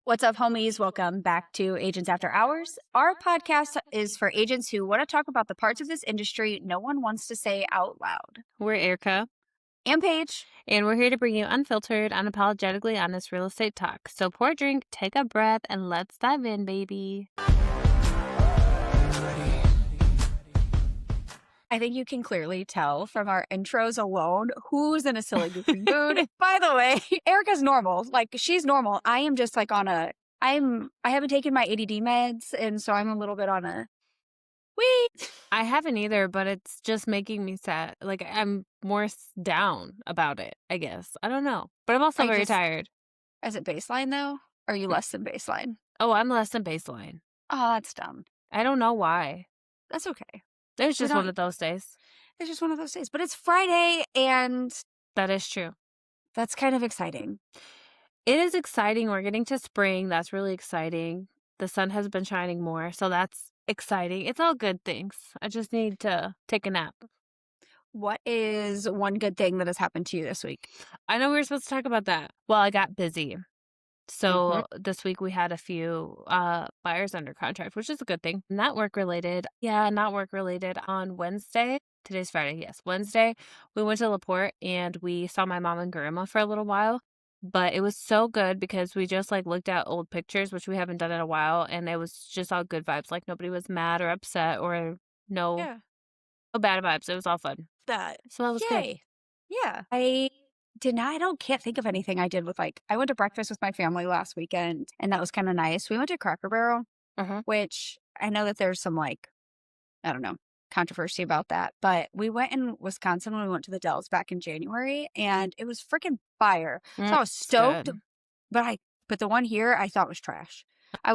What's up, homies? Welcome back to Agents After Hours. Our podcast is for agents who want to talk about the parts of this industry no one wants to say out loud. We're Erica. And Paige. And we're here to bring you unfiltered, unapologetically honest real estate talk. So pour a drink, take a breath, and let's dive in, baby. I think you can clearly tell from our intros alone who's in a silly goofy mood. By the way, Erica's normal. Like, she's normal. I am just like I haven't taken my ADD meds, and so I'm a little bit on a I haven't either, but it's just making me sad. Like, I'm more down about it, I guess. I don't know. But I'm also very tired. Is it baseline, though? Or are you less than baseline? Oh, I'm less than baseline. Oh, that's dumb. I don't know why. That's okay. It's just one of those days. It's just one of those days. But it's Friday, and that is true. That's kind of exciting. It is exciting. We're getting to spring. That's really exciting. The sun has been shining more, so that's exciting. It's all good things. I just need to take a nap. What is one good thing that has happened to you this week? I know we were supposed to talk about that. Well, I got busy. So this week we had a few buyers under contract, which is a good thing. Not work related. Yeah, not work related. On Wednesday, today's Friday, yes, Wednesday, we went to LaPorte and we saw my mom and grandma for a little while. But it was so good because we just like looked at old pictures, which we haven't done in a while, and it was just all good vibes. Like nobody was mad or upset or no bad vibes. It was all fun. So that was good. Yeah. I can't think of anything I did with I went to breakfast with my family last weekend, and that was kind of nice. We went to Cracker Barrel, which I know that there's some I don't know, controversy about that, but we went in Wisconsin when we went to the Dells back in January, and it was freaking fire. So I was stoked, but the one here I thought was trash. I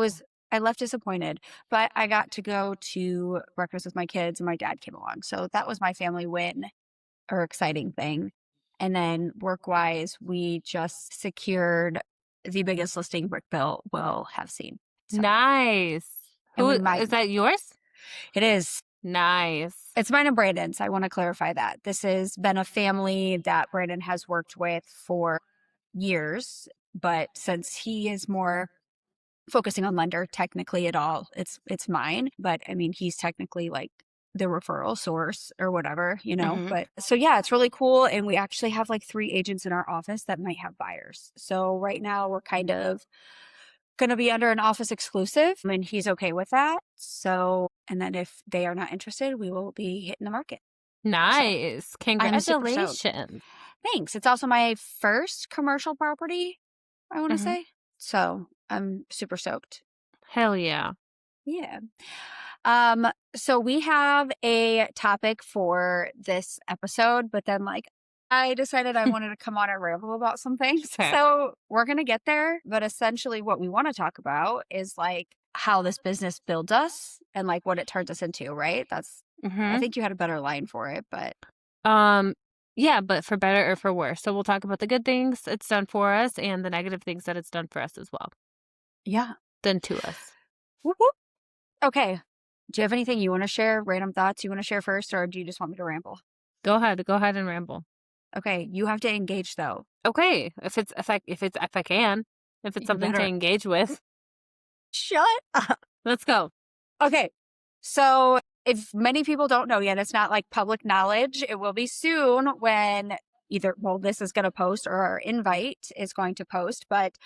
left disappointed, but I got to go to breakfast with my kids, and my dad came along. So that was my family win or exciting thing. And then work-wise, we just secured the biggest listing Brickville will have seen. So. Nice. Is that yours? It is. Nice. It's mine and Brandon's. I want to clarify that. This has been a family that Brandon has worked with for years, but since he is more focusing on lender technically at all, it's mine. But I mean, he's technically the referral source or whatever, but so yeah, it's really cool. And we actually have 3 agents in our office that might have buyers. So right now we're kind of going to be under an office exclusive, and he's okay with that. So, and then if they are not interested, we will be hitting the market. Nice. So, congratulations. Thanks. It's also my first commercial property, I want to say. So I'm super stoked. Hell yeah. Yeah. So we have a topic for this episode, but then I decided I wanted to come on and ramble about some things. Okay. So we're going to get there. But essentially what we want to talk about is how this business builds us and what it turns us into, right? That's, I think you had a better line for it, but. Yeah, but for better or for worse. So we'll talk about the good things it's done for us and the negative things that it's done for us as well. Yeah. Done to us. Whoop, whoop. Okay. Do you have anything you want to share? Random thoughts you want to share first, or do you just want me to ramble? Go ahead and ramble. Okay, you have to engage though. Okay, if I can, if it's something to engage with. Shut up. Let's go. Okay, so if many people don't know yet, it's not public knowledge. It will be soon when this is going to post or our invite is going to post. But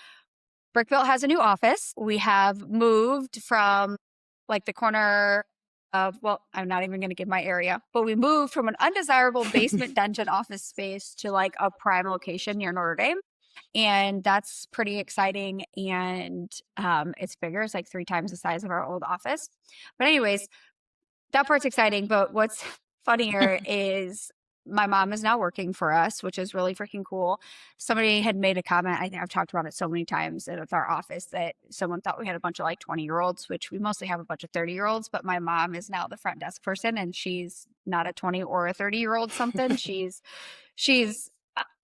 Brickville has a new office. We have moved from the corner of, I'm not even going to give my area, but we moved from an undesirable basement dungeon office space to a prime location near Notre Dame. And that's pretty exciting. And it's bigger. It's 3 times the size of our old office. But anyways, that part's exciting. But what's funnier is my mom is now working for us, which is really freaking cool. Somebody had made a comment. I think I've talked about it so many times at our office that someone thought we had a bunch of 20-year-olds, which we mostly have a bunch of 30-year-olds. But my mom is now the front desk person, and she's not a 20 or a 30-year-old something. she's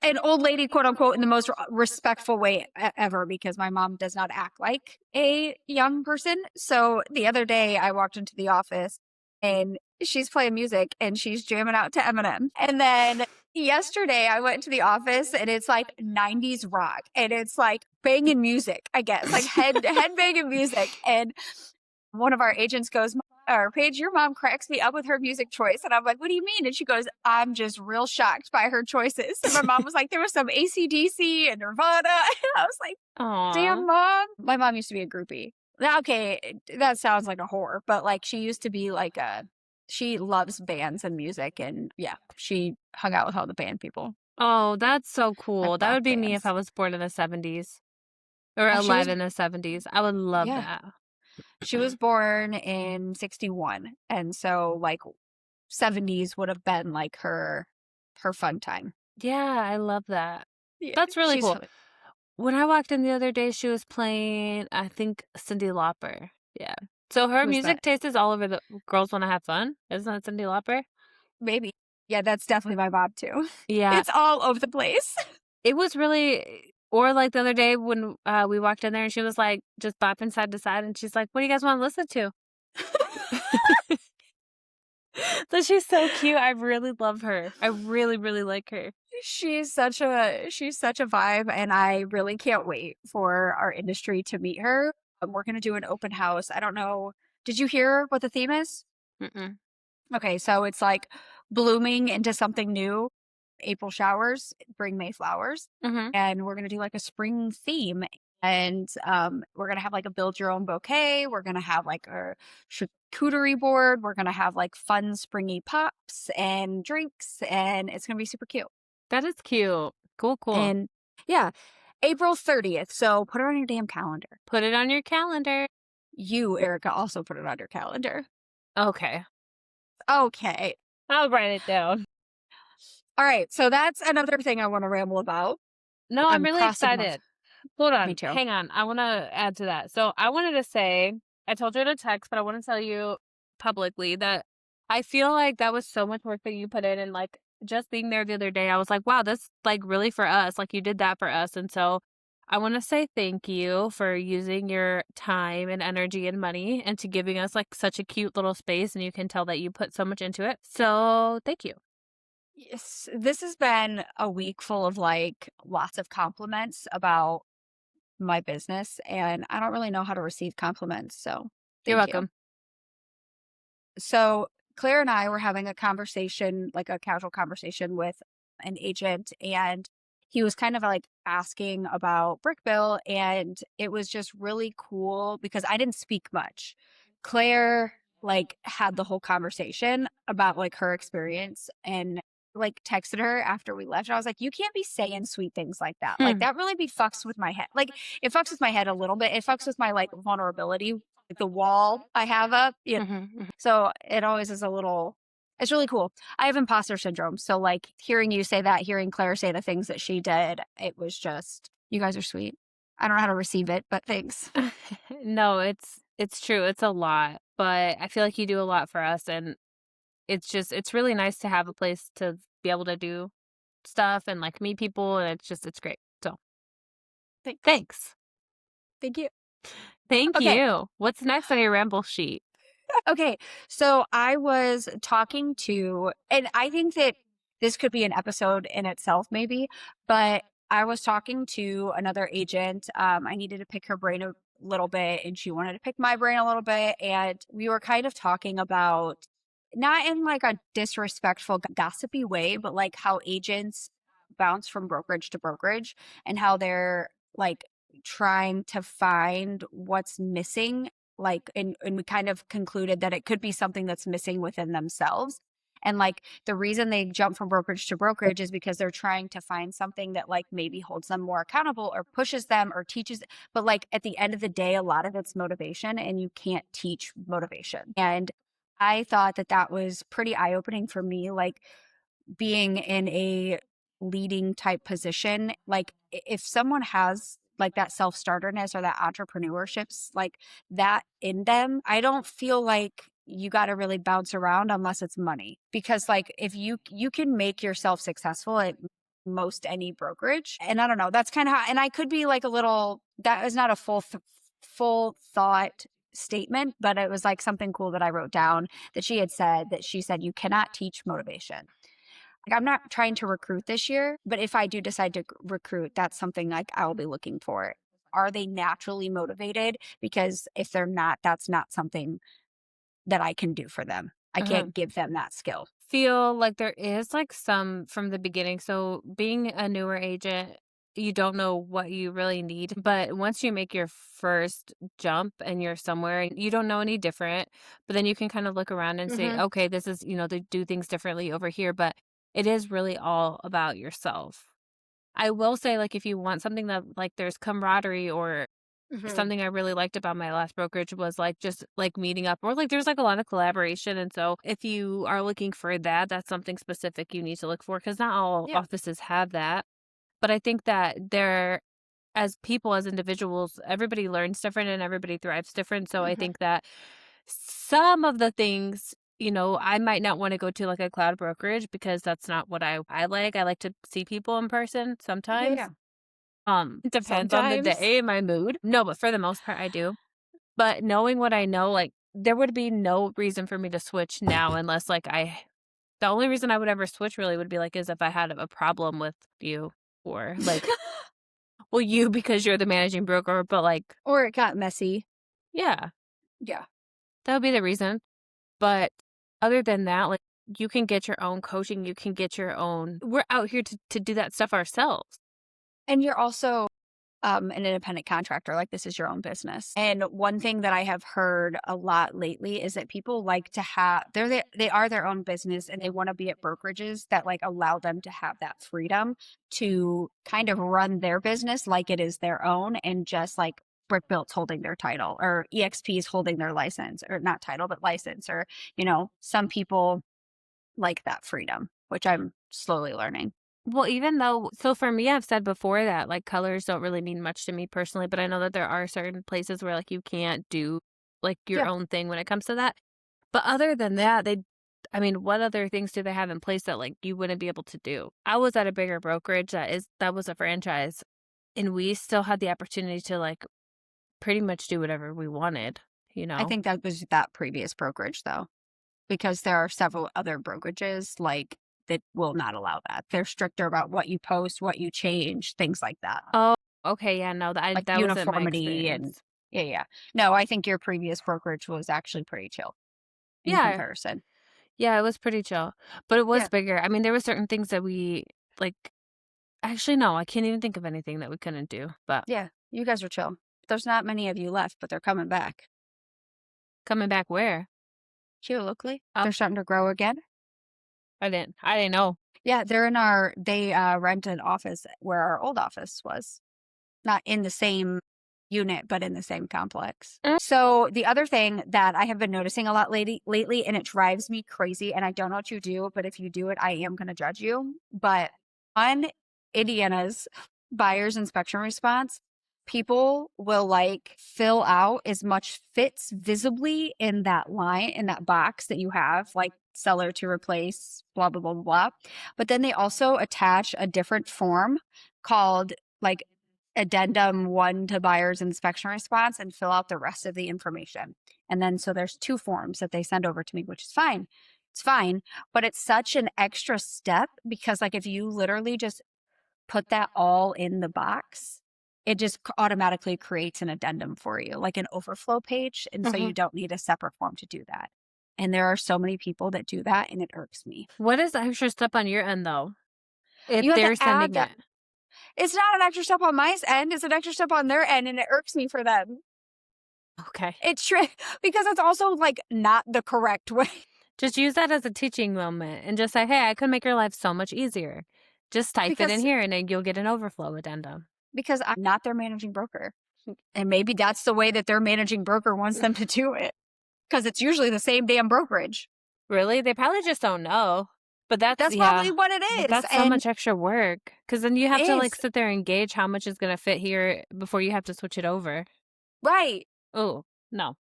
an old lady, quote unquote, in the most respectful way ever, because my mom does not act like a young person. So the other day I walked into the office and she's playing music and she's jamming out to Eminem. And then yesterday I went to the office and it's like 90s rock and it's like banging music, I guess, like head banging music. And one of our agents goes, or Paige, your mom cracks me up with her music choice. And I'm like, what do you mean? And she goes, I'm just real shocked by her choices. And my mom was like, there was some AC/DC and Nirvana. And I was like, Aw. damn, mom. My mom used to be a groupie. Now, okay, that sounds like a whore, but like she used to be like she loves bands and music. And yeah, she hung out with all the band people, Oh, that's so like cool. That rock would be me if I bands. was born in the 70s or Oh, she alive was, in the 70s. I would love yeah, that. she was born in 61. And so like 70s would have been like her fun time. Yeah, I love that. Yeah, That's really she's cool. When I walked in the other day, she was playing, I think, Cyndi Lauper. Yeah. So her who is music that? taste is all over the Girls Wanna Have Fun. Isn't that Cyndi Lauper? Maybe. Yeah, that's definitely my mom too. Yeah. It's all over the place. It was really, or like the other day when we walked in there and she was like just bopping side to side and she's like, what do you guys want to listen to? So she's so cute. I really love her. I really, really like her. She's such a vibe, and I really can't wait for our industry to meet her. We're gonna do an open house. I don't know. Did you hear what the theme is? Mm-mm. Okay, so it's like blooming into something new. April showers bring May flowers, Mm-hmm. and we're gonna do like a spring theme. And we're gonna have like a build your own bouquet. We're gonna have like a charcuterie board. We're gonna have like fun springy pops and drinks, and it's gonna be super cute. That is cute. Cool, cool. And yeah, April 30th. So put it on your damn calendar. Put it on your calendar. You, Erica, also put it on your calendar. Okay. Okay. I'll write it down. All right. So that's another thing I want to ramble about. No, I'm I'm really crossing them off. excited. Hold Me on. too. Hang on. I want to add to that. So I wanted to say, I told you in a text, but I want to tell you publicly that I feel like that was so much work that you put in. And like just being there the other day, I was like, wow, that's like really for us. Like you did that for us. And so I want to say thank you for using your time and energy and money into giving us like such a cute little space. And you can tell that you put so much into it. So thank you. Yes. This has been a week full of like lots of compliments about my business, and I don't really know how to receive compliments. So You're thank you. welcome. So Claire and I were having a conversation, like a casual conversation with an agent, and he was kind of like asking about Brick Bill, and it was just really cool because I didn't speak much. Claire like had the whole conversation about like her experience and like texted her after we left. And I was like, you can't be saying sweet things like that. Like Hmm. that really be fucks with my head. Like it fucks with my head a little bit. It fucks with my like vulnerability, like the wall I have up. Hmm. So it always is a little, it's really cool. I have imposter syndrome. So like hearing you say that, hearing Claire say the things that she did, it was just, you guys are sweet. I don't know how to receive it, but thanks. No, it's true. It's a lot, but I feel like you do a lot for us and it's really nice to have a place to be able to do stuff and like meet people and it's great. So, Thanks. thanks. Thank you. Thank Okay. you. What's next on your ramble sheet? Okay. So I was talking to, and I think that this could be an episode in itself, maybe, but I was talking to another agent. I needed to pick her brain a little bit, and she wanted to pick my brain a little bit. And we were kind of talking about, not in like a disrespectful, gossipy way, but like how agents bounce from brokerage to brokerage and how they're like trying to find what's missing, like and we kind of concluded that it could be something that's missing within themselves. And like the reason they jump from brokerage to brokerage is because they're trying to find something that like maybe holds them more accountable or pushes them or teaches. But like at the end of the day, a lot of it's motivation, and you can't teach motivation. And I thought that that was pretty eye opening for me. Like being in a leading type position, like if someone has like that self-starterness or that entrepreneurships like that in them, I don't feel like you got to really bounce around unless it's money. Because like if you can make yourself successful at most any brokerage. And I don't know, that's kind of how, and I could be like a little, that is not a full thought statement, but it was like something cool that I wrote down that she had said, that she said you cannot teach motivation. Like, I'm not trying to recruit this year, but if I do decide to recruit, that's something like I'll be looking for. Are they naturally motivated? Because if they're not, that's not something that I can do for them. I Uh-huh. can't give them that skill. Feel like there is like some from the beginning. So being a newer agent, you don't know what you really need. But once you make your first jump and you're somewhere, you don't know any different. But then you can kind of look around and say, Hmm. okay, this is, they do things differently over here. But it is really all about yourself. I will say, like, if you want something that, like, there's camaraderie or Hmm. something I really liked about my last brokerage was, like, just, like, meeting up or, like, there's, like, a lot of collaboration, and so if you are looking for that, that's something specific you need to look for because not all Yeah. offices have that, but I think that there as people, as individuals, everybody learns different and everybody thrives different, so I Hmm. think that some of the things, I might not wanna go to, like, a cloud brokerage because that's not what I like. I like to see people in person Yeah. sometimes. Yeah. It depends on the Sometimes. day, my mood. No, but for the most part, I do. But knowing what I know, like, there would be no reason for me to switch now unless, like, the only reason I would ever switch really would be, like, is if I had a problem with you or, like, well, you because you're the managing broker, but, like, Or it got messy. yeah, Yeah. that would be the reason. But other than that, like, you can get your own coaching, you can get your own we're out here to do that stuff ourselves. And you're also an independent contractor, like this is your own business. And one thing that I have heard a lot lately is that people like to have they are their own business and they want to be at brokerages that like allow them to have that freedom to kind of run their business like it is their own and just like Brick Built's holding their title or EXP's holding their license or not title but license or some people like that freedom, which I'm slowly learning. Well, even though so for me, I've said before that, like, colors don't really mean much to me personally, but I know that there are certain places where, like, you can't do, like, your Yeah. own thing when it comes to that. But other than that, I mean, what other things do they have in place that, like, you wouldn't be able to do? I was at a bigger brokerage that was a franchise, and we still had the opportunity to, like, pretty much do whatever we wanted, you I know? think that was that previous brokerage though. Because there are several other brokerages, like, that will not allow that. They're stricter about what you post, what you change, things like that, Oh, okay, yeah, no, like that wasn't my uniformity and experience. yeah, yeah. No, I think your previous brokerage was actually pretty chill in Yeah. comparison. Yeah, it was pretty chill, but it was Yeah, bigger. I mean, there were certain things that we like actually, no, I can't even think of anything that we couldn't do, but yeah, you guys are chill. There's not many of you left, but they're coming back. coming back where? Here locally, Oh, they're starting to grow again. I didn't know. Yeah, they, rent an office where our old office was. Not in the same unit, but in the same complex. Mm. So the other thing that I have been noticing a lot lately, and it drives me crazy, and I don't know what you do, but if you do it, I am going to judge you. But on Indiana's buyer's inspection response, people will like fill out as much fits visibly in that line, in that box that you have, like seller to replace, blah, blah, blah, blah, blah. But then they also attach a different form called like addendum one to buyer's inspection response and fill out the rest of the information. And then so there's two forms that they send over to me, which is fine. It's fine, but it's such an extra step because like if you literally just put that all in the box, it just automatically creates an addendum for you, like an overflow page. And so you Mhm. don't need a separate form to do that. And there are so many people that do that and it irks me. What is the extra step on your end though? If You have to they're add sending that. it. It's not an extra step on my end, it's an extra step on their end and it irks me for them. Okay. It's true because it's also like not the correct way Just use that as a teaching moment and just say, "Hey, I could make your life so much easier. Just type it in because here and then you'll get an overflow addendum." I'm not their managing broker. And maybe that's the way that their managing broker wants them to do it because it's usually the same damn brokerage. Really? They probably just don't know. But That's yeah. probably what it But is. that's so And much extra work. Because then you it have to, like, is sit there and gauge how much is gonna fit here before you have to switch it over. right, Oh, no.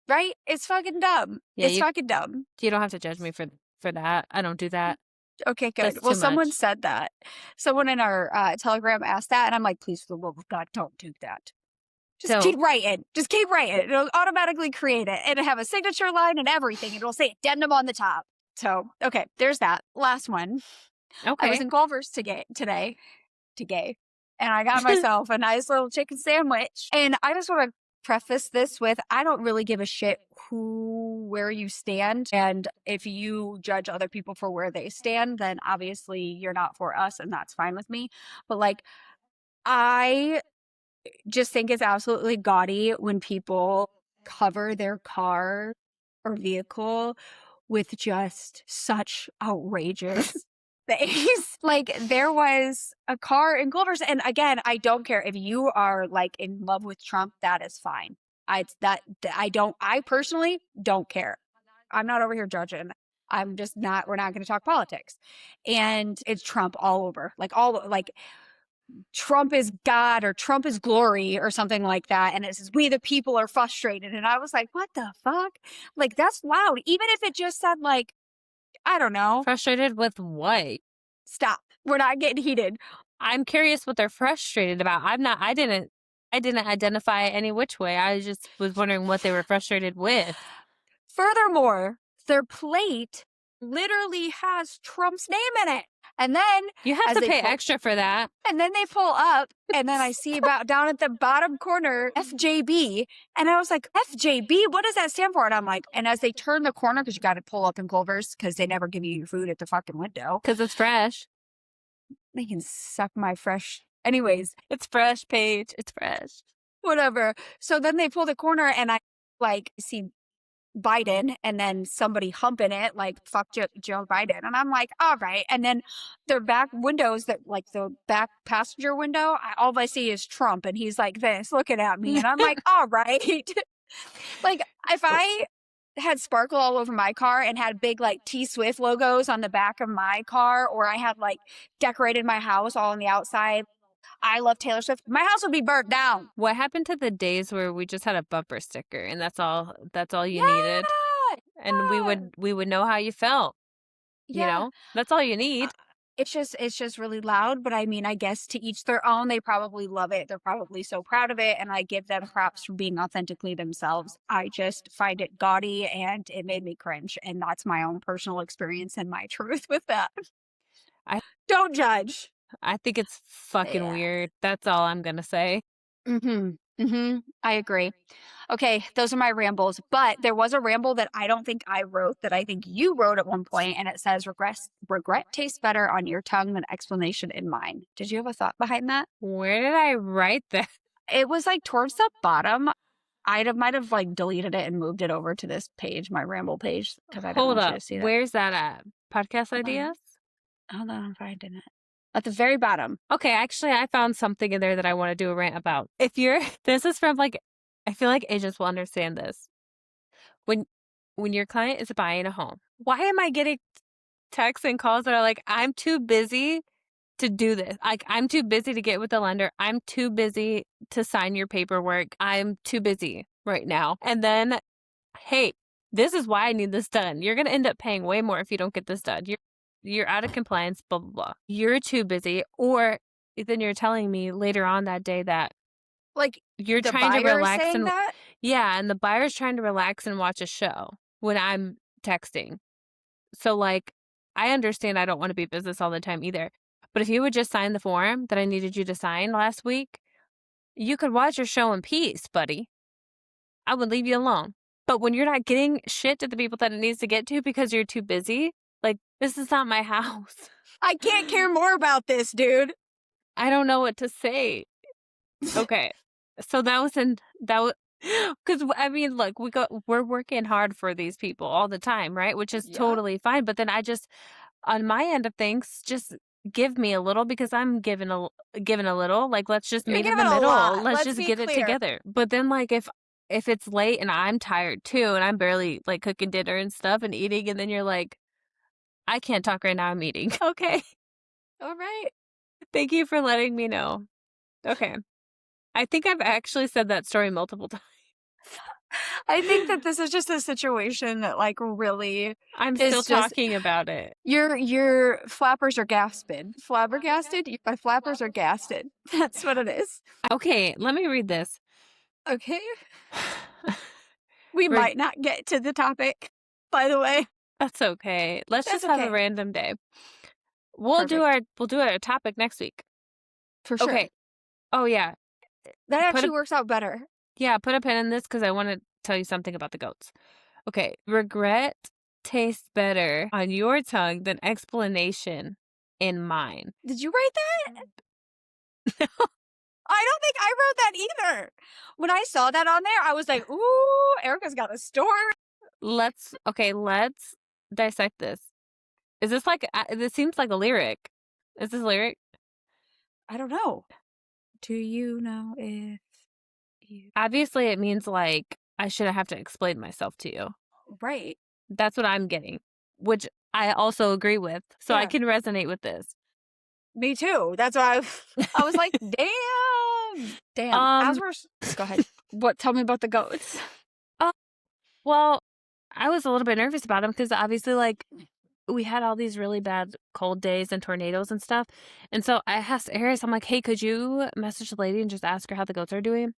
right. It's fucking dumb. Yeah, It's fucking dumb. you don't have to judge me for that. I don't do that. Okay, good. That's Well, too someone much. said that. Someone in our Telegram asked that, and I'm like, please, for the love of God, don't do that. Just So keep writing. Just keep writing. It'll automatically create it. It'll have a signature line and everything. It'll say addendum on the top. So, okay, there's that. Last one. I was Okay. in Culver's today, and I got myself a nice little chicken sandwich. And I just want to preface this with I don't really give a shit where you stand. And if you judge other people for where they stand, then obviously you're not for us, and that's fine with me. But like, I just think it's absolutely gaudy when people cover their car or vehicle with just such outrageous things. Like there was a car in Culver's, and again, I don't care if you are like in love with Trump, that is fine. I personally don't care. I'm not over here judging. I'm just not, we're not going to talk politics. And it's Trump all over. Like Trump is God or Trump is glory or something like that. And it says, we the people are frustrated. And I was like, what the fuck? Like, that's loud. Even if it just said, like, I don't know, Frustrated with what? stop. We're not getting heated. I'm curious what they're frustrated about. I didn't identify any which way. I just was wondering what they were frustrated with. Furthermore, their plate literally has Trump's name in it. And then You have as to they pay pull, extra for that. and then they pull up, and then I see about down at the bottom corner FJB, and I was like, FJB, what does that stand for? And I'm like, and as they turn the corner, because you got to pull up in Culver's because they never give you your food at the fucking window. Because it's fresh. They can suck my fresh. Anyways, It's fresh, Paige. It's fresh. whatever. So then they pull the corner, and I like see Biden and then somebody humping it like fuck Joe Biden. And I'm like, all right. And then their back windows that like the back passenger window, all I see is Trump and he's like this looking at me. And I'm like, all right. Like if I had sparkle all over my car and had big like T Swift logos on the back of my car, or I had like decorated my house all on the outside, I love Taylor Swift, my house would be burnt down. What happened to the days where we just had a bumper sticker and that's all you Yeah. needed? And we Yeah. would know how you felt, Yeah. That's all you need. It's just really loud, but I mean, I guess to each their own. They probably love it. They're probably so proud of it, and I give them props for being authentically themselves. I just find it gaudy and it made me cringe, and that's my own personal experience and my truth with that. I Don't judge. I think it's fucking Yeah. weird. That's all I'm gonna say. I agree. Okay, those are my rambles. But there was a ramble that I don't think I wrote that I think you wrote at one point, and it says regret tastes better on your tongue than explanation in mine. Did you have a thought behind that? Where did I write that? It was like towards the bottom. Might have like deleted it and moved it over to this page, my ramble page, because I didn't Hold want you up. to see that. Where's that at? Podcast Hold on. ideas? Hold on, I'm finding it. At the very bottom. Okay, actually, I found something in there that I want to do a rant about. This is from like, I feel like agents will understand this. When your client is buying a home, why am I getting texts and calls that are like, I'm too busy to do this. Like, I'm too busy to get with the lender. I'm too busy to sign your paperwork. I'm too busy right now. And then, hey, this is why I need this done. You're going to end up paying way more if you don't get this done. You're out of compliance, blah, blah, blah. You're too busy. Or then you're telling me later on that day that Like you're the trying to buyer is relax saying and that? yeah, and the buyer's trying to relax and watch a show when I'm texting. So like, I understand I don't want to be business all the time either. But if you would just sign the form that I needed you to sign last week, you could watch your show in peace, buddy. I would leave you alone. But when you're not getting shit to the people that it needs to get to because you're too busy, like, this is not my house. I can't care more about this, dude. I don't know what to say. Okay. So because I mean, look, we're working hard for these people all the time, right? Which is Yeah. totally fine. But then on my end of things, just give me a little because I'm giving a little. Like, let's just You're meet in the giving a middle. lot. Let's Let's just be get it clear. together. But then, like, if it's late and I'm tired too, and I'm barely like cooking dinner and stuff and eating, and then you're like, I can't talk right now. I'm eating. Okay. All right. Thank you for letting me know. Okay. I think I've actually said that story multiple times. I think that this is just a situation that like really I'm is still just talking about it. your flappers are gasping. Flabbergasted? My flappers are gasted. That's what it is. Okay, let me read this. Okay. We Reg- might not get to the topic, by the way. That's okay. Let's That's just have a okay. random day. Perfect. We'll do our topic next week. For sure. Okay. Oh yeah. That Put actually a works out better. put a pin in this because I want to tell you something about the goats. Okay. Regret tastes better on your tongue than explanation in mine. Did you write that? I don't think I wrote that either. When I saw that on there, I was like, ooh, Erica's got a story. Let's dissect this. Is this like this seems like a lyric. Is this a lyric? I don't know. Do you know if you. Obviously it means like I shouldn't have to explain myself to you. Right. That's what I'm getting, which I also agree with. So I Yeah. can resonate with this. Me too. That's why I was like, damn. Damn. Um As we're. Go ahead. What? Tell me about the goats. uh, well, I was a little bit nervous about them because obviously like we had all these really bad cold days and tornadoes and stuff. And so I asked Eris, I'm like, hey, could you message the lady and just ask her how the goats are doing?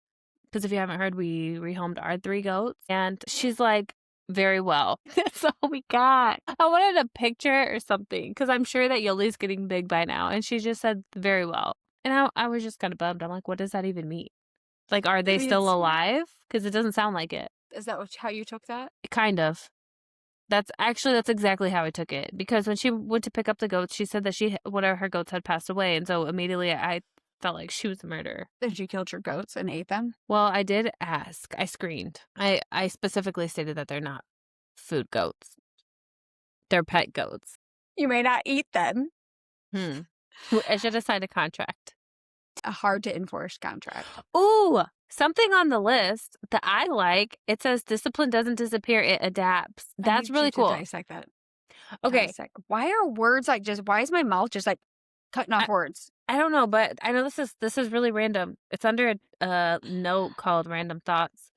Because if you haven't heard, we rehomed our 3 goats. And she's like, very well. That's all we got. I wanted a picture or something because I'm sure that Yoli's getting big by now. And she just said, very well. And I was just kind of bummed. I'm like, what does that even mean? Like, are I they mean, still alive? Because it doesn't sound like it. is that how you took that? Kind of. That's exactly how I took it. Because when she went to pick up the goats, she said that one of her goats had passed away. And so immediately I felt like she was a murderer. Then you killed your goats and ate them? Well, I did ask. I screened. I specifically stated that they're not food goats. They're pet goats. You may not eat them. Hmm. I should have signed a contract. A hard to enforce contract. Ooh, something on the list that I like. It says discipline doesn't disappear, it adapts. I That's need you really to cool. dissect that. Okay. Why are words like just, why is my mouth just like cutting off words? I don't know, but I know this is really random. It's under a note called random thoughts.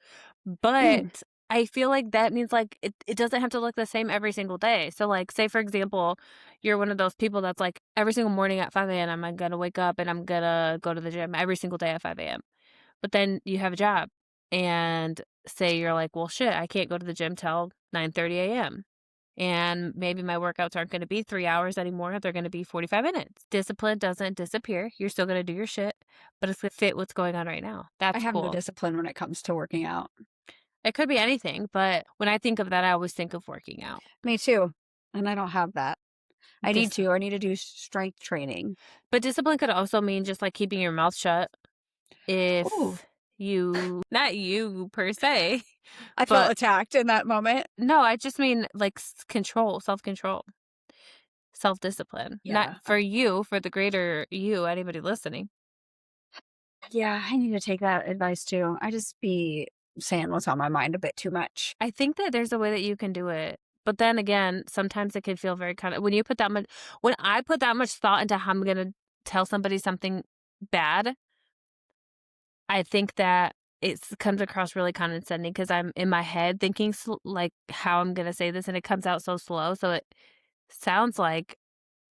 But I feel like that means like it doesn't have to look the same every single day. So like say for example, you're one of those people that's like every single morning at 5 a.m. I'm gonna wake up and I'm gonna go to the gym every single day at 5 a.m. But then you have a job and say you're like, well shit, I can't go to the gym till 9:30 a.m. And maybe my workouts aren't going to be 3 hours anymore. They're going to be 45 minutes. Discipline doesn't disappear. You're still going to do your shit, but it's going to fit what's going on right now. I That's have no cool. discipline when it comes to working out. It could be anything, but when I think of that, I always think of working out. Me too. And I don't have that. I need Dis- to. I need to do strength training. But discipline could also mean just like keeping your mouth shut. If Ooh. not you per se, I felt but attacked in that moment. no, I just mean like control, self-control, self-discipline. Yeah. Not for you, for the greater you, anybody listening. Yeah, I need to take that advice too. I just be saying what's on my mind a bit too much. I think that there's a way that you can do it. But then again, sometimes it can feel very kind of when I put that much thought into how I'm going to tell somebody something bad, I think that it comes across really condescending because I'm in my head thinking like how I'm going to say this and it comes out so slow. So it sounds like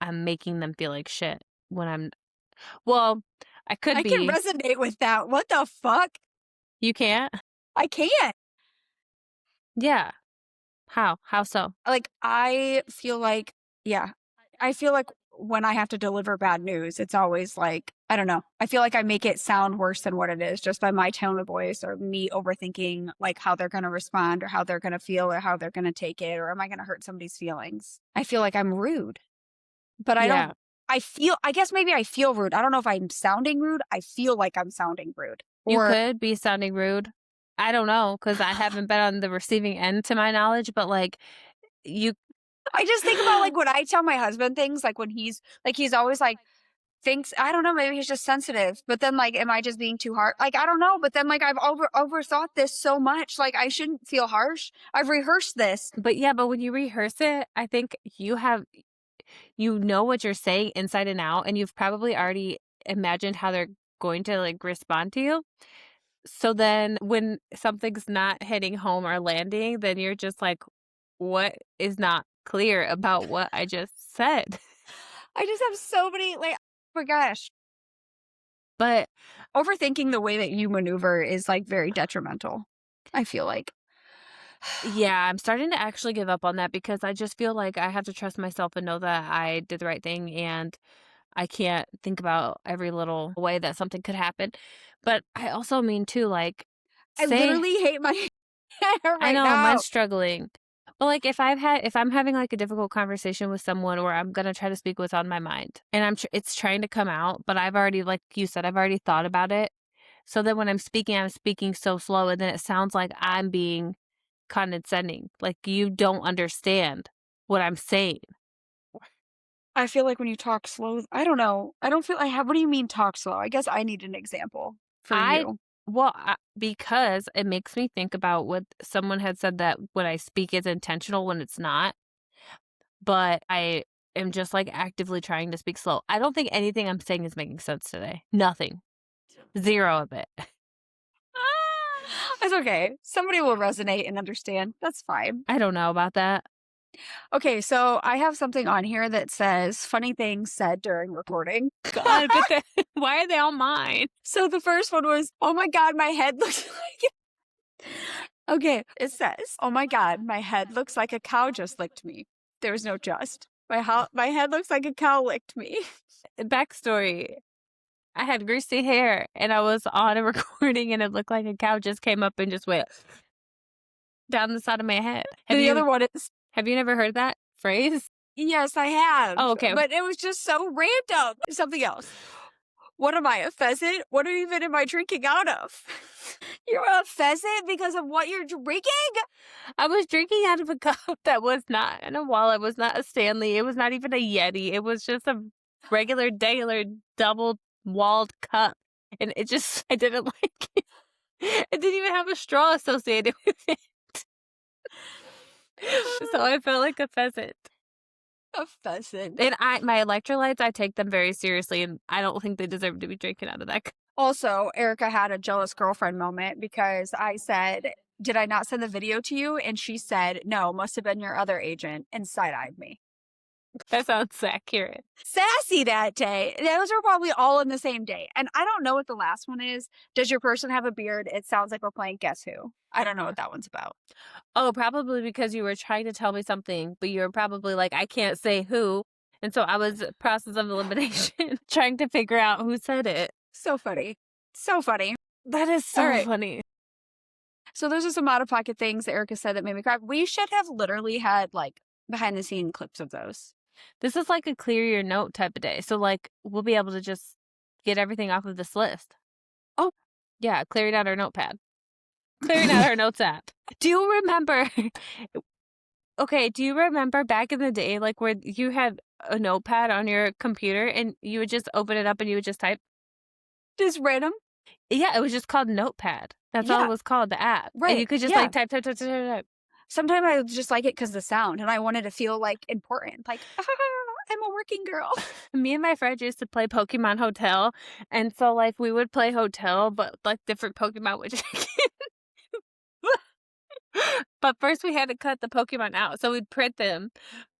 I'm making them feel like shit when well, I could I can be. resonate with that. What the fuck? You can't? I can't. Yeah. How? How so? Like, I feel like, yeah, I feel like when I have to deliver bad news, it's always like, I don't know. I feel like I make it sound worse than what it is just by my tone of voice or me overthinking like how they're going to respond or how they're going to feel or how they're going to take it or am I going to hurt somebody's feelings? I feel like I'm rude, but I Yeah. don't. I guess maybe I feel rude. I don't know if I'm sounding rude. I feel like I'm sounding rude. You Or could be sounding rude. I don't know because I haven't been on the receiving end to my knowledge, but like you I just think about like when I tell my husband things, like when he's always like, thinks, I don't know, maybe he's just sensitive, but then like, am I just being too hard? Like, I don't know, but then like I've overthought this so much. Like, I shouldn't feel harsh. I've rehearsed this. but yeah, but when you rehearse it, I think you know what you're saying inside and out, and you've probably already imagined how they're going to like respond to you. So then when something's not hitting home or landing, then you're just like, what is not clear about what I just said? I just have so many, like, oh my gosh. But Overthinking the way that you maneuver is like very detrimental. I feel like. Yeah, I'm starting to actually give up on that because I just feel like I have to trust myself and know that I did the right thing, and I can't think about every little way that something could happen. But I also mean too, like, I say literally hate my hair I right know now. mine's struggling. But like if I'm having like a difficult conversation with someone or I'm gonna try to speak what's on my mind and it's trying to come out, but I've already, like you said, I've already thought about it. So then when I'm speaking so slow and then it sounds like I'm being condescending. Like you don't understand what I'm saying. I feel like when you talk slow, I don't know. I don't feel I have. What do you mean talk slow? I guess I need an example for I you. because it makes me think about what someone had said that when I speak is intentional when it's not, but I am just like actively trying to speak slow. I don't think anything I'm saying is making sense today. Nothing. Zero of it. It's okay. Somebody will resonate and understand. That's fine. I don't know about that. Okay, so I have something on here that says funny things said during recording. God, but why are they all mine? So the first one was, oh my God, my head looks like. Okay, it says, oh my God, my head looks like a cow just licked me. There was no just. My head looks like a cow licked me. Backstory. I had greasy hair and I was on a recording and it looked like a cow just came up and just went down the side of my head. The other one is, Have you never heard that phrase? yes, I have. Oh, okay. But it was just so random. Something else. What am I, a pheasant? What even am I drinking out of? You're a pheasant because of what you're drinking? I was drinking out of a cup that was not in a wallet, was not a Stanley, it was not even a Yeti. It was just a regular, double walled cup. And it just, I didn't like it. It didn't even have a straw associated with it. So I felt like a pheasant. A pheasant. And my electrolytes, I take them very seriously, and I don't think they deserve to be drinking out of that cup. Also, Erica had a jealous girlfriend moment because I said, did I not send the video to you? And she said, no, must have been your other agent, and side-eyed me. That sounds accurate. Sassy that day. Those are probably all in the same day. And I don't know what the last one is. Does your person have a beard? It sounds like we're playing Guess Who. I don't know what that one's about. Oh, probably because you were trying to tell me something, but you were probably like, I can't say who. And so I was process of elimination, trying to figure out who said it. So funny. So funny. That is so funny. So those are some out-of-pocket things that Erica said that made me cry. We should have literally had, like, behind-the-scene clips of those. This is like a clear your note type of day. So, like, we'll be able to just get everything off of this list. Oh. Yeah, clearing out our notepad. Clearing out our notes app. Do you remember? Okay, do you remember back in the day, like, where you had a notepad on your computer and you would just open it up and you would just type? Just random? Yeah, it was just called Notepad. That's all it was called, the app. Right. And you could just, like, type. Sometimes I just like it because the sound, and I wanted to feel, like, important. Like, I'm a working girl. Me and my friend used to play Pokemon Hotel, and so, like, we would play Hotel, but, like, different Pokemon would check in. But first we had to cut the Pokemon out, so we'd print them,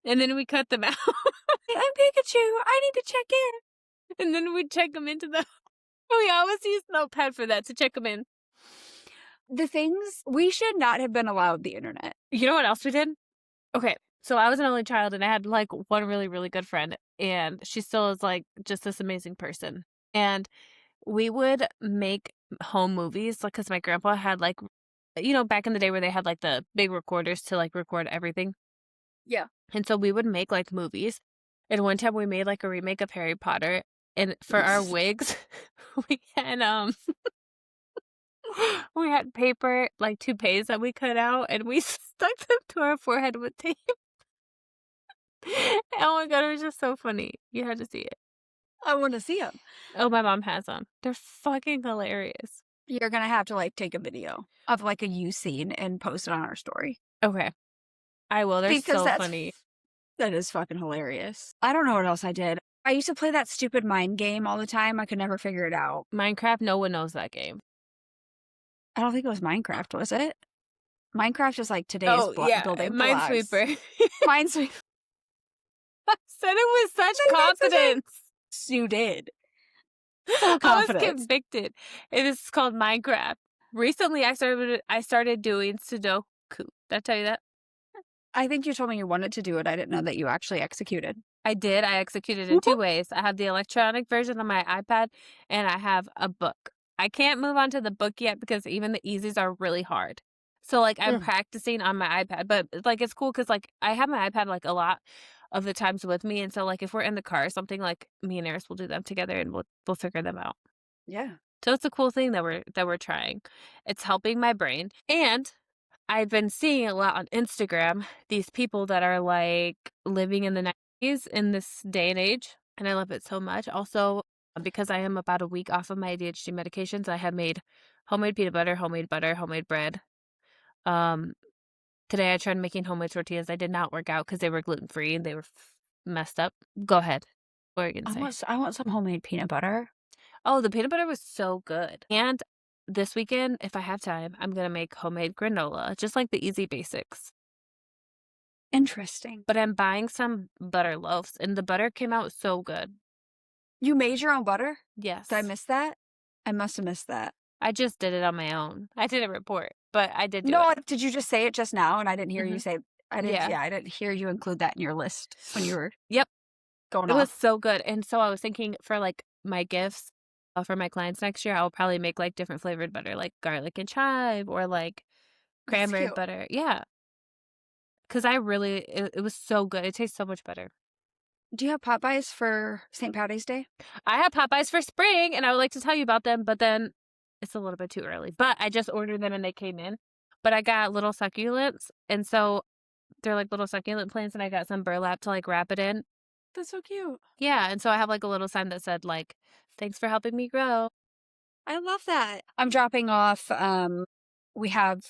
and then we cut them out. I'm Pikachu. I need to check in. And then we'd check them into the... We always used Notepad for that, to check them in. The things, we should not have been allowed the internet. You know what else we did? Okay, so I was an only child, and I had, like, one really, really good friend, and she still is, like, just this amazing person. And we would make home movies, like, because my grandpa had, like, you know, back in the day where they had, like, the big recorders to, like, record everything. Yeah. And so we would make, like, movies. And one time we made, like, a remake of Harry Potter. And for our wigs, we had, we had paper, like, toupees that we cut out, and we stuck them to our forehead with tape. Oh my God, it was just so funny. You had to see it. I want to see them. Oh, my mom has them. They're fucking hilarious. You're going to have to, like, take a video of, like, a you scene and post it on our story. Okay. I will. They're so funny. That is fucking hilarious. I don't know what else I did. I used to play that stupid mind game all the time. I could never figure it out. Minecraft, no one knows that game. I don't think it was Minecraft, was it? Minecraft is like today's building blocks. Minesweeper. Minesweeper. I said it with such confidence. You did. Full confidence. I was convicted. It is called Minecraft. Recently, I started doing Sudoku. Cool. Did I tell you that? I think you told me you wanted to do it. I didn't know that you actually executed. I did. I executed in Woo-hoo. 2 ways. I have the electronic version on my iPad, and I have a book. I can't move on to the book yet because even the easies are really hard. So, like, I'm Mm. practicing on my iPad, but, like, it's cool because like, I have my iPad, like, a lot of the times with me, and so, like, if we're in the car or something, like, me and Eris will do them together, and we'll figure them out. Yeah. So it's a cool thing that we're trying. It's helping my brain, and I've been seeing a lot on Instagram, these people that are, like, living in the 90s in this day and age, and I love it so much. Also, because I am about a week off of my ADHD medications, I have made homemade peanut butter, homemade bread. Um, Today I tried making homemade tortillas. I did not work out because they were gluten-free and they were messed up. Go ahead. What were you gonna say? I want some homemade peanut butter. Oh, the peanut butter was so good. And this weekend, if I have time, I'm gonna make homemade granola, just like the easy basics. Interesting. But I'm buying some butter loaves, and the butter came out so good. You made your own butter? Did I Yes. miss that? I must have missed that. I just did it on my own. I didn't report, but I did do it. No, did you just say it just now and I didn't hear you Mhm. say Yeah. I didn't hear you include that in your list when you were Yep. going It was off. so good, and so I was thinking for, like, my gifts, for my clients next year, I'll probably make, like, different flavored butter, like garlic and chive or, like, That's cranberry cute. butter. Yeah, because I really it was so good. It tastes so much better. Do you have Popeyes for St. Patty's Day? I have Popeyes for spring, and I would like to tell you about them, but then it's a little bit too early. But I just ordered them and they came in. But I got little succulents, and so they're like little succulent plants, and I got some burlap to like wrap it in. That's so cute. Yeah, and so I have like a little sign that said like, "Thanks for helping me grow." I love that. I'm dropping off, we have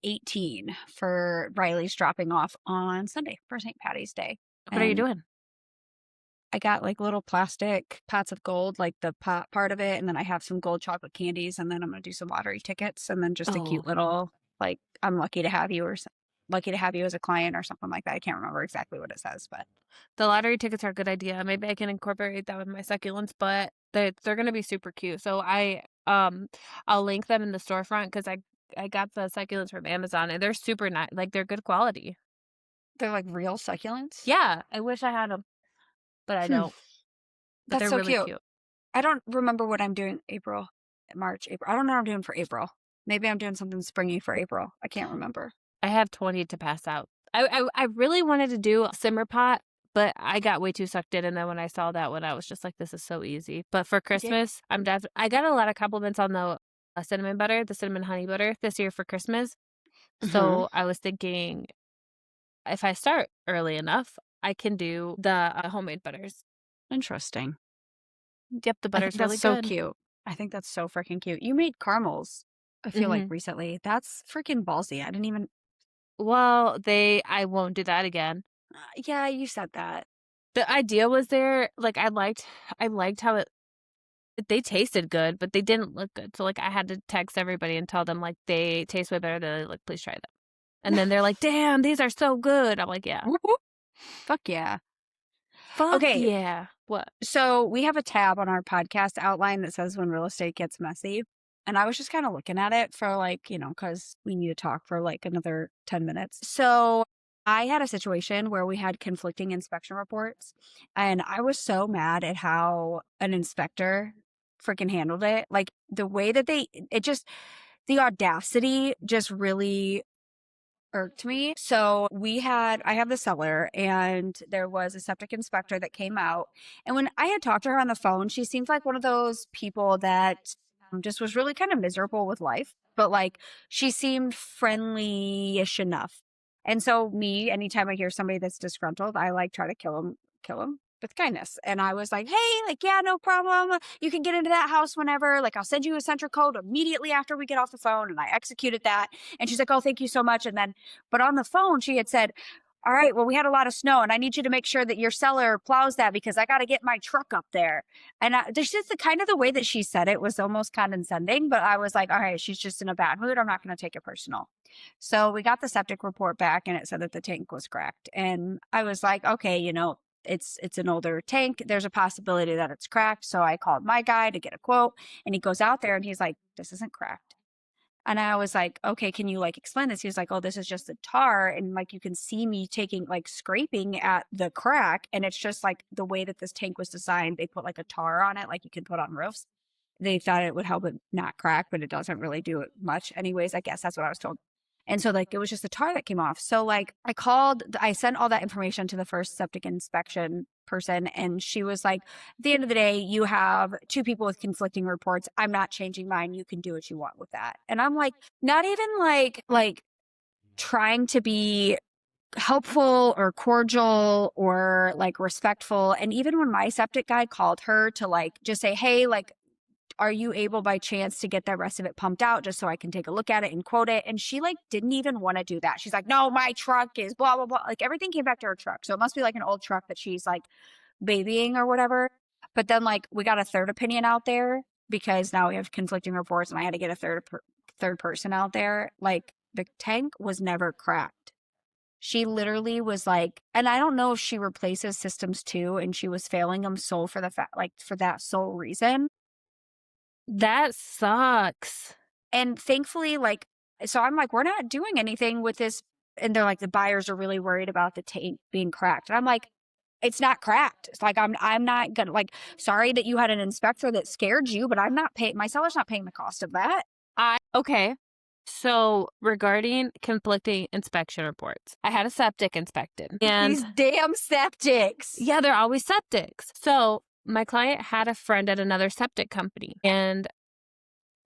18 for Riley's dropping off on Sunday for St. Patty's Day, What are you and doing? I got, like, little plastic pots of gold, like, the pot part of it, and then I have some gold chocolate candies, and then I'm gonna do some lottery tickets, and then just a cute Oh, little, like, "I'm lucky to have you," or "Lucky to have you as a client," or something like that. I can't remember exactly what it says, but the lottery tickets are a good idea. Maybe I can incorporate that with my succulents, but they're gonna be super cute. So I'll link them in the storefront because I got the succulents from Amazon and they're super nice. Like they're good quality. they're, like, real succulents? Yeah, I wish I had them, but I Hmm, don't. But that's they're so really cute. cute. I don't remember what I'm doing April. I don't know what I'm doing for April. Maybe I'm doing something springy for April. I can't remember. I have 20 to pass out. I really wanted to do a simmer pot, but I got way too sucked in, and then when I saw that one, I was just like, "This is so easy." But for Yeah. Christmas, I got a lot of compliments on the, cinnamon butter, the cinnamon honey butter this year for Christmas. Mhm. So I was thinking if I start early enough, I can do the, homemade butters. Interesting. Yep, the I think butter's that's really so good. cute. I think that's so freaking cute. You made caramels, I feel like Mhm. recently. That's freaking ballsy. I didn't even Well, I won't do that again. yeah, you said that. The idea was there, like, I liked how they tasted good, but they didn't look good, so, like, I had to text everybody and tell them, like, "They taste way better than they look, please try them." And then they're like, "Damn, these are so good." I'm like, "Yeah." Whoop, whoop. Fuck yeah. Fuck Okay, yeah. What? so we have a tab on our podcast outline that says when real estate gets messy. And I was just kind of looking at it for like, because we need to talk for like another 10 minutes. So I had a situation where we had conflicting inspection reports. And I was so mad at how an inspector freaking handled it. Like the way that the audacity just really irked me. So I have the seller and there was a septic inspector that came out. And when I had talked to her on the phone, she seemed like one of those people that just was really kind of miserable with life, but like she seemed friendly-ish enough. And so anytime I hear somebody that's disgruntled, I like try to kill him with kindness. And I was like, hey, like, yeah, no problem. You can get into that house whenever. Like, I'll send you a central code immediately after we get off the phone. And I executed that. And she's like, oh, thank you so much. And then but on the phone, she had said, all right, well, we had a lot of snow and I need you to make sure that your seller plows that because I got to get my truck up there. And there's just the kind of the way that she said it was almost condescending, but I was like, all right, she's just in a bad mood. I'm not going to take it personal. So we got the septic report back and it said that the tank was cracked. And I was like, okay, it's an older tank. There's a possibility that it's cracked. So I called my guy to get a quote and he goes out there and he's like, this isn't cracked. And I was like, okay, can you like explain this? He was like, oh, this is just the tar. And like, you can see me taking like scraping at the crack. And it's just like the way that this tank was designed. They put like a tar on it, like you can put on roofs. They thought it would help it not crack, but it doesn't really do it much. Anyways, I guess that's what I was told. And so like, it was just the tar that came off. So like I sent all that information to the first septic inspection person. And she was like, at the end of the day, you have two people with conflicting reports. I'm not changing mine. You can do what you want with that. And I'm like, not even like trying to be helpful or cordial or like respectful. And even when my septic guy called her to like just say, hey, like, are you able by chance to get the rest of it pumped out just so I can take a look at it and quote it? And she like didn't even want to do that. She's like, no, my truck is blah, blah, blah. Like everything came back to her truck. So it must be like an old truck that she's like babying or whatever. But then like we got a third opinion out there because now we have conflicting reports and I had to get a third person out there. Like the tank was never cracked. She literally was like, and I don't know if she replaces systems too, and she was failing them so for the fact, like for that sole reason. That sucks. And thankfully, like, so I'm like, we're not doing anything with this. And they're like, the buyers are really worried about the tank being cracked. And I'm like, it's not cracked. It's like, I'm not gonna like, sorry that you had an inspector that scared you, but I'm not paying, my seller's not paying the cost of that. Okay. So regarding conflicting inspection reports, I had a septic inspected. And these damn septics. yeah, they're always septics. So my client had a friend at another septic company. And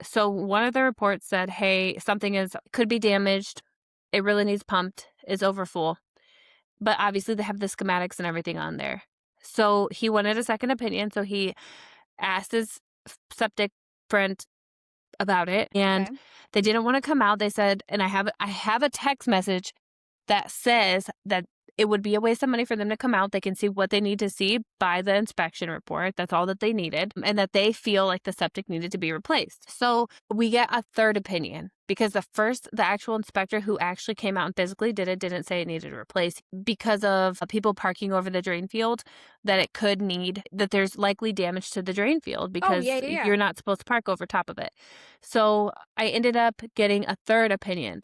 so one of the reports said, hey, something could be damaged. It really needs pumped, is overfull. But obviously they have the schematics and everything on there. So he wanted a second opinion. So he asked his septic friend about it, and Okay. they didn't want to come out. They said, and I have a text message that says that it would be a waste of money for them to come out. They can see what they need to see by the inspection report. That's all that they needed, and that they feel like the septic needed to be replaced. So we get a third opinion because the actual inspector who actually came out and physically did it didn't say it needed replaced because of people parking over the drain field, that there's likely damage to the drain field Oh, because yeah. you're not supposed to park over top of it. So I ended up getting a third opinion.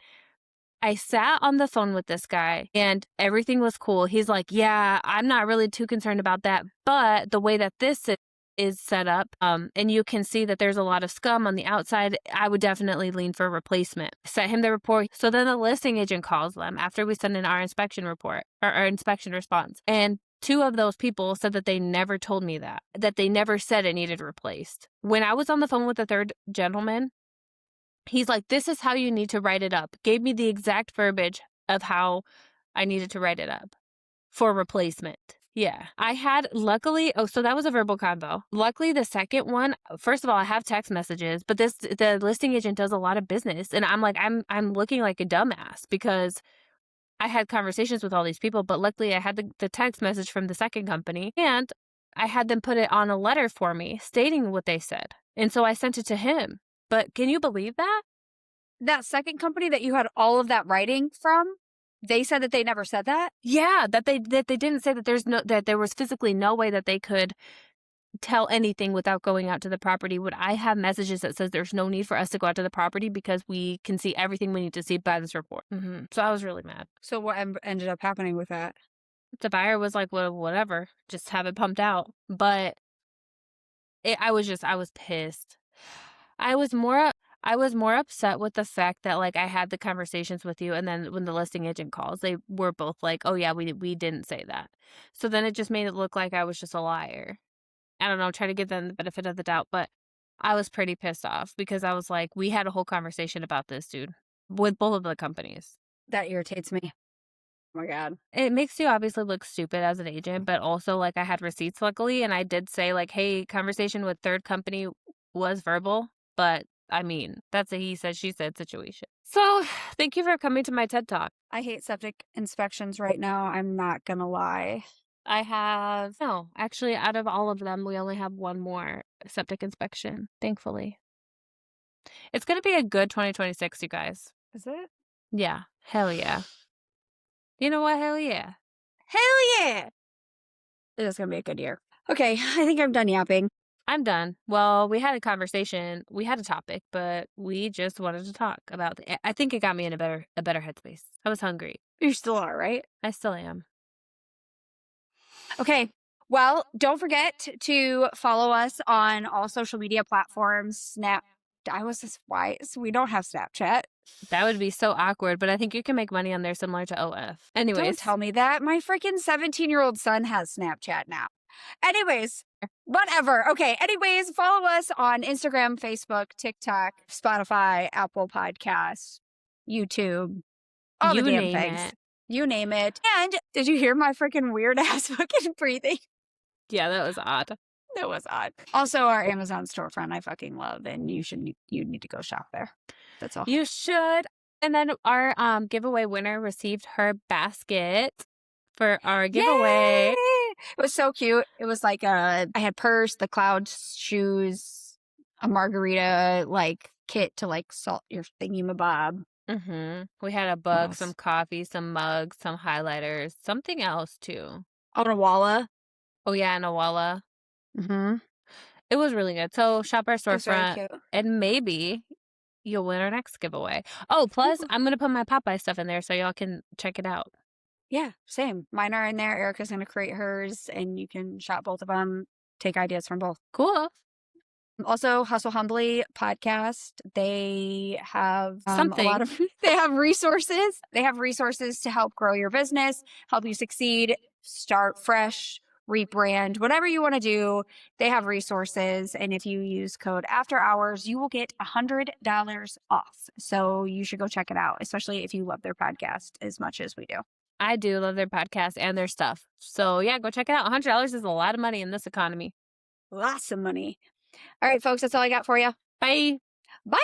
I sat on the phone with this guy and everything was cool. He's like, yeah, I'm not really too concerned about that. But the way that is set up, and you can see that there's a lot of scum on the outside, I would definitely lean for replacement. Sent him the report. So then the listing agent calls them after we send in our inspection report or our inspection response. And two of those people said that they never told me that they never said it needed replaced. When I was on the phone with the third gentleman, he's like, this is how you need to write it up. Gave me the exact verbiage of how I needed to write it up for replacement. Yeah. So that was a verbal convo. Luckily, the second one, first of all, I have text messages, but the listing agent does a lot of business. And I'm like, I'm looking like a dumbass because I had conversations with all these people, but luckily I had the text message from the second company and I had them put it on a letter for me stating what they said. And so I sent it to him. But can you believe that? That second company that you had all of that writing from, they said that they never said that. Yeah, that they didn't say that there was physically no way that they could tell anything without going out to the property. Would I have messages that says there's no need for us to go out to the property because we can see everything we need to see by this report? So I was really mad. So what ended up happening with that? The buyer was like, well, whatever, just have it pumped out. But I was pissed. I was more upset with the fact that like I had the conversations with you, and then when the listing agent calls, they were both like, "Oh yeah, we didn't say that." So then it just made it look like I was just a liar. I don't know, try to give them the benefit of the doubt, but I was pretty pissed off because I was like, we had a whole conversation about this, dude, with both of the companies. That irritates me. Oh my God. It makes you obviously look stupid as an agent, but also like I had receipts luckily, and I did say like, "Hey, conversation with third company was verbal," but I mean, that's a he said, she said situation. So thank you for coming to my TED Talk. I hate septic inspections right now. I'm not gonna lie. No, actually, out of all of them, we only have one more septic inspection, thankfully. It's going to be a good 2026, you guys. Is it? Yeah. Hell yeah. You know what? Hell yeah. Hell yeah! It is gonna be a good year. Okay, I think I'm done yapping. I'm done. Well, we had a conversation. We had a topic, but we just wanted to talk about I think it got me in a better headspace. I was hungry. You still are, right? I still am. Okay. Well, don't forget to follow us on all social media platforms. I was just wise. We don't have Snapchat. That would be so awkward, but I think you can make money on there similar to OF. Don't Anyways, tell me that. My freaking 17-year-old son has Snapchat now. Anyways, whatever. Okay. Anyways, follow us on Instagram, Facebook, TikTok, Spotify, Apple Podcasts, YouTube, all the you damn name things. it. You name it. And did you hear my freaking weird ass fucking breathing? Yeah, that was odd. That was odd. Also, our Amazon storefront I fucking love, and you need to go shop there. That's all. You should. And then our giveaway winner received her basket for our giveaway. Yay! It was so cute. It was like I had purse, the cloud shoes, a margarita like kit to like salt your thingy-mabob. We had a What bug, else? some coffee, some mugs, some highlighters, something else too. On a walla. Oh yeah, and a walla. Mm-hmm. It was really good. So shop our It was very storefront cute. and maybe you'll win our next giveaway. Oh, plus Ooh. I'm gonna put my Popeye stuff in there so y'all can check it out. Yeah, same. Mine are in there. Erica's going to create hers, and you can shop both of them. Take ideas from both. Cool. Also, Hustle Humbly podcast. They have a Something. lot of they have resources. They have resources to help grow your business, help you succeed, start fresh, rebrand, whatever you want to do. They have resources, and if you use code After Hours, you will get $100 off. So you should go check it out, especially if you love their podcast as much as we do. I do love their podcast and their stuff. So yeah, go check it out. $100 is a lot of money in this economy. Lots of money. All right, folks, that's all I got for you. Bye. Bye.